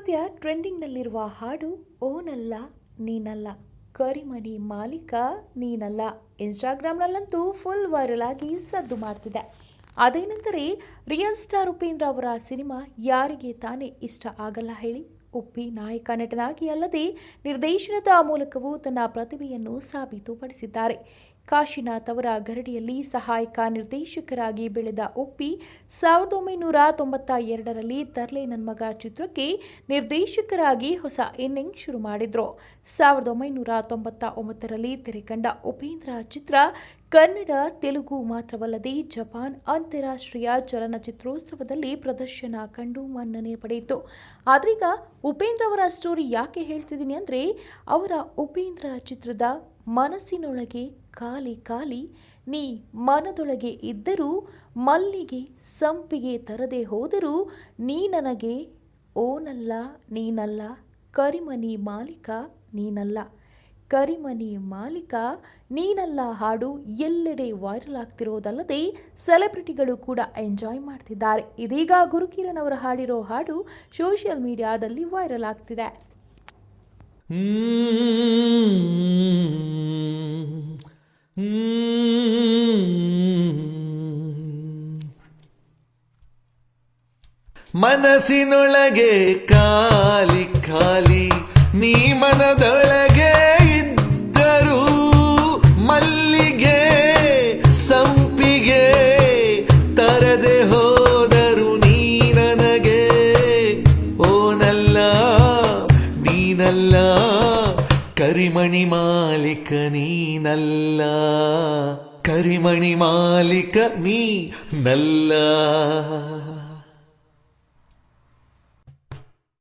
ಸದ್ಯ ಟ್ರೆಂಡಿಂಗ್ನಲ್ಲಿರುವ ಹಾಡು ಓನಲ್ಲ ನೀನಲ್ಲ ಕರಿಮನಿ ಮಾಲೀಕ ನೀನಲ್ಲ ಇನ್ಸ್ಟಾಗ್ರಾಮ್ನಲ್ಲಂತೂ ಫುಲ್ ವೈರಲ್ ಆಗಿ ಸದ್ದು ಮಾಡ್ತಿದೆ. ಅದೇನೆಂದರೆ ರಿಯಲ್ ಸ್ಟಾರ್ ಉಪೇಂದ್ರ ಅವರ ಸಿನಿಮಾ ಯಾರಿಗೆ ತಾನೇ ಇಷ್ಟ ಆಗಲ್ಲ ಹೇಳಿ. ಉಪ್ಪಿ ನಾಯಕ ನಟನಾಗಿ ಅಲ್ಲದೆ ನಿರ್ದೇಶನದ ಮೂಲಕವೂ ತನ್ನ ಪ್ರತಿಭೆಯನ್ನು ಸಾಬೀತುಪಡಿಸಿದ್ದಾರೆ. ಕಾಶಿನಾಥ್ ಅವರ ಗರಡಿಯಲ್ಲಿ ಸಹಾಯಕ ನಿರ್ದೇಶಕರಾಗಿ ಬೆಳೆದ ಉಪ್ಪಿ 1992ರಲ್ಲಿ ತರ್ಲೆ ನನ್ ಮಗ ಚಿತ್ರಕ್ಕೆ ನಿರ್ದೇಶಕರಾಗಿ ಹೊಸ ಇನ್ನಿಂಗ್ ಶುರು ಮಾಡಿದ್ರು. 1999ರಲ್ಲಿ ತೆರೆಕಂಡ ಉಪೇಂದ್ರ ಚಿತ್ರ ಕನ್ನಡ, ತೆಲುಗು ಮಾತ್ರವಲ್ಲದೆ ಜಪಾನ್ ಅಂತಾರಾಷ್ಟ್ರೀಯ ಚಲನಚಿತ್ರೋತ್ಸವದಲ್ಲಿ ಪ್ರದರ್ಶನ ಕಂಡು ಮನ್ನಣೆ ಪಡೆಯಿತು. ಆದ್ರೀಗ ಉಪೇಂದ್ರ ಅವರ ಸ್ಟೋರಿ ಯಾಕೆ ಹೇಳ್ತಿದ್ದೀನಿ ಅಂದರೆ, ಅವರ ಉಪೇಂದ್ರ ಚಿತ್ರದ ಮನಸ್ಸಿನೊಳಗೆ ಖಾಲಿ ಖಾಲಿ ನೀ ಮನದೊಳಗೆ ಇದ್ದರೂ ಮಲ್ಲಿಗೆ ಸಂಪಿಗೆ ತರದೆ ಹೋದರೂ ನೀ ನನಗೆ ಓನಲ್ಲ ನೀನಲ್ಲ ಕರಿಮನಿ ಮಾಲೀಕ ನೀನಲ್ಲ ಕರಿಮನಿ ಮಾಲೀಕ ನೀನಲ್ಲ ಹಾಡು ಎಲ್ಲೆಡೆ ವೈರಲ್ ಆಗ್ತಿರೋದಲ್ಲದೆ ಸೆಲೆಬ್ರಿಟಿಗಳು ಕೂಡ ಎಂಜಾಯ್ ಮಾಡ್ತಿದ್ದಾರೆ. ಇದೀಗ ಗುರುಕಿರಣ್ ಅವರು ಹಾಡಿರೋ ಹಾಡು ಸೋಷಿಯಲ್ ಮೀಡಿಯಾದಲ್ಲಿ ವೈರಲ್ ಆಗ್ತಿದೆ. ಮನಸ್ಸಿನೊಳಗೆ ಖಾಲಿ ಖಾಲಿ ನೀ ಮನದೊಳಗೆ ಇದ್ದರೂ ಮಲ್ಲಿಗೆ ಸಂಪಿಗೆ ತರದೆ ಹೋದರು ನೀ ನನಗೆ ಓನಲ್ಲ ನೀನಲ್ಲ ಕರಿಮಣಿ ಮಾಲೀಕ ನೀನಲ್ಲ ಕರಿಮಣಿ ಮಾಲೀಕ ನೀನಲ್ಲ.